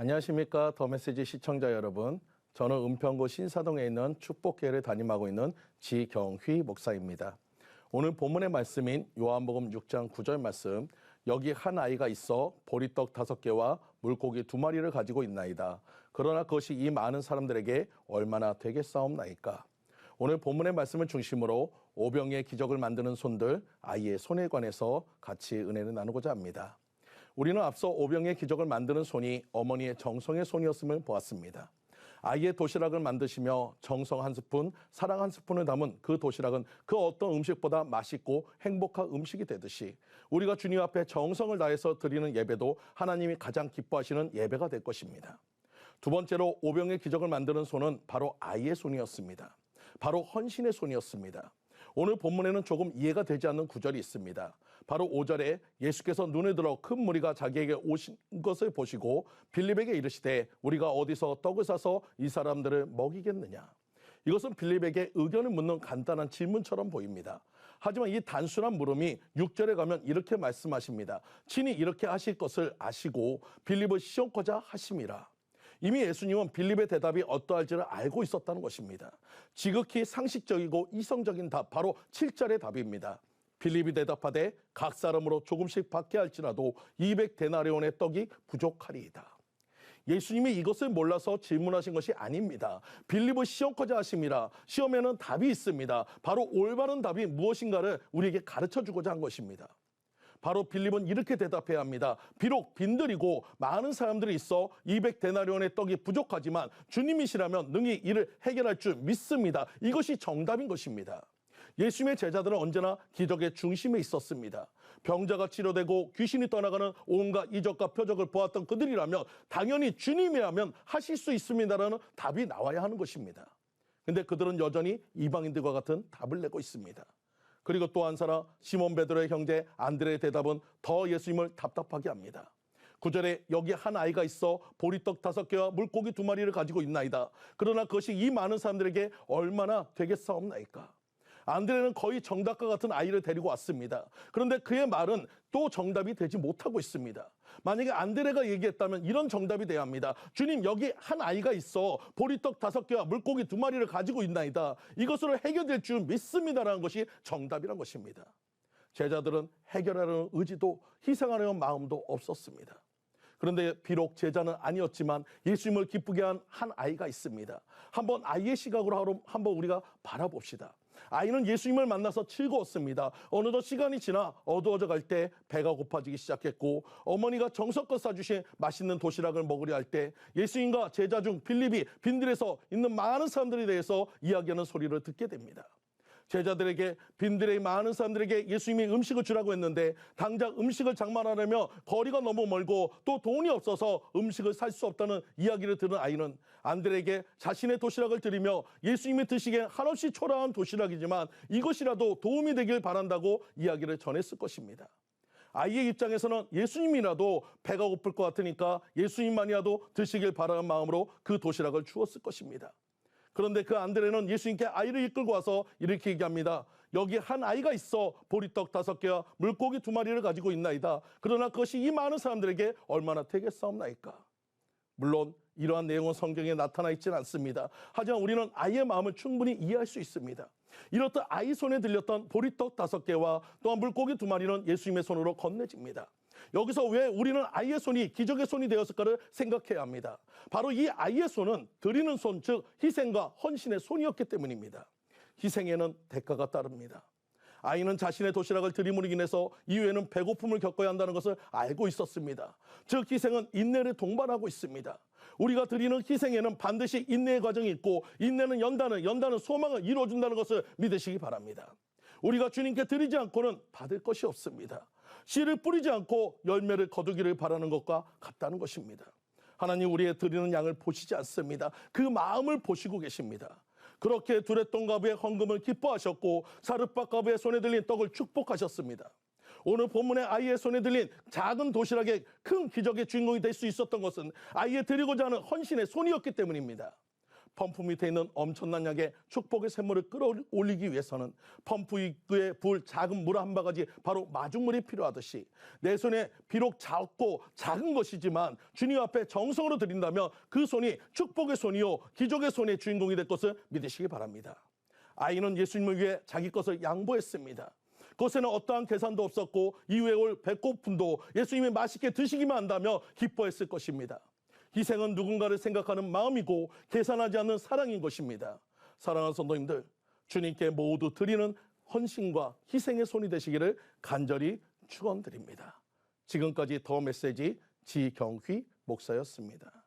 안녕하십니까. 더 메시지 시청자 여러분. 저는 은평구 신사동에 있는 축복교회를 담임하고 있는 지경휘 목사입니다. 오늘 본문의 말씀인 요한복음 6장 9절 말씀, 여기 한 아이가 있어 보리떡 5개와 물고기 2마리를 가지고 있나이다. 그러나 그것이 이 많은 사람들에게 얼마나 되겠사옵나이까. 오늘 본문의 말씀을 중심으로 오병이의 기적을 만드는 손들, 아이의 손에 관해서 같이 은혜를 나누고자 합니다. 우리는 앞서 오병이의 기적을 만드는 손이 어머니의 정성의 손이었음을 보았습니다. 아이의 도시락을 만드시며 정성 한 스푼, 사랑 한 스푼을 담은 그 도시락은 그 어떤 음식보다 맛있고 행복한 음식이 되듯이 우리가 주님 앞에 정성을 다해서 드리는 예배도 하나님이 가장 기뻐하시는 예배가 될 것입니다. 두 번째로 오병이의 기적을 만드는 손은 바로 아이의 손이었습니다. 바로 헌신의 손이었습니다. 오늘 본문에는 조금 이해가 되지 않는 구절이 있습니다. 바로 5절에 예수께서 눈에 들어 큰 무리가 자기에게 오신 것을 보시고 빌립에게 이르시되 우리가 어디서 떡을 사서 이 사람들을 먹이겠느냐. 이것은 빌립에게 의견을 묻는 간단한 질문처럼 보입니다. 하지만 이 단순한 물음이 6절에 가면 이렇게 말씀하십니다. 친히 이렇게 하실 것을 아시고 빌립을 시험코자 하심이라. 이미 예수님은 빌립의 대답이 어떠할지를 알고 있었다는 것입니다. 지극히 상식적이고 이성적인 답, 바로 7절의 답입니다. 빌립이 대답하되 각 사람으로 조금씩 받게 할지라도 200데나리온의 떡이 부족하리이다. 예수님이 이것을 몰라서 질문하신 것이 아닙니다. 빌립을 시험코자 하심이라. 시험에는 답이 있습니다. 바로 올바른 답이 무엇인가를 우리에게 가르쳐주고자 한 것입니다. 바로 빌립은 이렇게 대답해야 합니다. 비록 빈들이고 많은 사람들이 있어 200데나리온의 떡이 부족하지만 주님이시라면 능히 이를 해결할 줄 믿습니다. 이것이 정답인 것입니다. 예수님의 제자들은 언제나 기적의 중심에 있었습니다. 병자가 치료되고 귀신이 떠나가는 온갖 이적과 표적을 보았던 그들이라면 당연히 주님이라면 하실 수 있습니다라는 답이 나와야 하는 것입니다. 그런데 그들은 여전히 이방인들과 같은 답을 내고 있습니다. 그리고 또 한 사람 시몬 베드로의 형제 안드레의 대답은 더 예수님을 답답하게 합니다. 9절에 여기 한 아이가 있어 보리떡 5개와 물고기 2마리를 가지고 있나이다. 그러나 그것이 이 많은 사람들에게 얼마나 되겠사옵나이까. 안드레는 거의 정답과 같은 아이를 데리고 왔습니다. 그런데 그의 말은 또 정답이 되지 못하고 있습니다. 만약에 안드레가 얘기했다면 이런 정답이 돼야 합니다. 주님, 여기 한 아이가 있어 보리떡 5개와 물고기 2마리를 가지고 있나이다. 이것으로 해결될 줄 믿습니다라는 것이 정답이란 것입니다. 제자들은 해결하려는 의지도 희생하려는 마음도 없었습니다. 그런데 비록 제자는 아니었지만 예수님을 기쁘게 한 아이가 있습니다. 한번 아이의 시각으로 한번 우리가 바라봅시다. 아이는 예수님을 만나서 즐거웠습니다. 어느덧 시간이 지나 어두워져 갈 때 배가 고파지기 시작했고 어머니가 정성껏 싸주신 맛있는 도시락을 먹으려 할 때 예수님과 제자 중 빌립이 빈들에서 있는 많은 사람들에 대해서 이야기하는 소리를 듣게 됩니다. 제자들에게 빈들의 많은 사람들에게 예수님이 음식을 주라고 했는데 당장 음식을 장만하려면 거리가 너무 멀고 또 돈이 없어서 음식을 살 수 없다는 이야기를 들은 아이는 안드레에게 자신의 도시락을 드리며 예수님이 드시기엔 한없이 초라한 도시락이지만 이것이라도 도움이 되길 바란다고 이야기를 전했을 것입니다. 아이의 입장에서는 예수님이라도 배가 고플 것 같으니까 예수님만이라도 드시길 바라는 마음으로 그 도시락을 주었을 것입니다. 그런데 그 안드레는 예수님께 아이를 이끌고 와서 이렇게 얘기합니다. 여기 한 아이가 있어 보리떡 5개와 물고기 2마리를 가지고 있나이다. 그러나 그것이 이 많은 사람들에게 얼마나 되겠사옵나이까. 물론 이러한 내용은 성경에 나타나 있지는 않습니다. 하지만 우리는 아이의 마음을 충분히 이해할 수 있습니다. 이렇듯 아이 손에 들렸던 보리떡 5개와 또한 물고기 2마리는 예수님의 손으로 건네집니다. 여기서 왜 우리는 아이의 손이 기적의 손이 되었을까를 생각해야 합니다. 바로 이 아이의 손은 드리는 손, 즉 희생과 헌신의 손이었기 때문입니다. 희생에는 대가가 따릅니다. 아이는 자신의 도시락을 들이므로 인해서 이후에는 배고픔을 겪어야 한다는 것을 알고 있었습니다. 즉 희생은 인내를 동반하고 있습니다. 우리가 드리는 희생에는 반드시 인내의 과정이 있고 인내는 연단은 소망을 이루어준다는 것을 믿으시기 바랍니다. 우리가 주님께 드리지 않고는 받을 것이 없습니다. 씨를 뿌리지 않고 열매를 거두기를 바라는 것과 같다는 것입니다. 하나님 우리의 드리는 양을 보시지 않습니다. 그 마음을 보시고 계십니다. 그렇게 두렛돈가부의 헌금을 기뻐하셨고 사르밧가부의 손에 들린 떡을 축복하셨습니다. 오늘 본문의 아이의 손에 들린 작은 도시락의 큰 기적의 주인공이 될 수 있었던 것은 아이의 드리고자 하는 헌신의 손이었기 때문입니다. 펌프 밑에 있는 엄청난 양의 축복의 샘물을 끌어올리기 위해서는 펌프 입구에 부을 작은 물 한 바가지, 바로 마중물이 필요하듯이 내 손에 비록 작고 작은 것이지만 주님 앞에 정성으로 드린다면 그 손이 축복의 손이요 기적의 손의 주인공이 될 것을 믿으시기 바랍니다. 아이는 예수님을 위해 자기 것을 양보했습니다. 그것에는 어떠한 계산도 없었고 이후에 올 배고픔도 예수님이 맛있게 드시기만 한다며 기뻐했을 것입니다. 희생은 누군가를 생각하는 마음이고 계산하지 않는 사랑인 것입니다. 사랑하는 성도님들, 주님께 모두 드리는 헌신과 희생의 손이 되시기를 간절히 축원드립니다. 지금까지 더 메시지 지경휘 목사였습니다.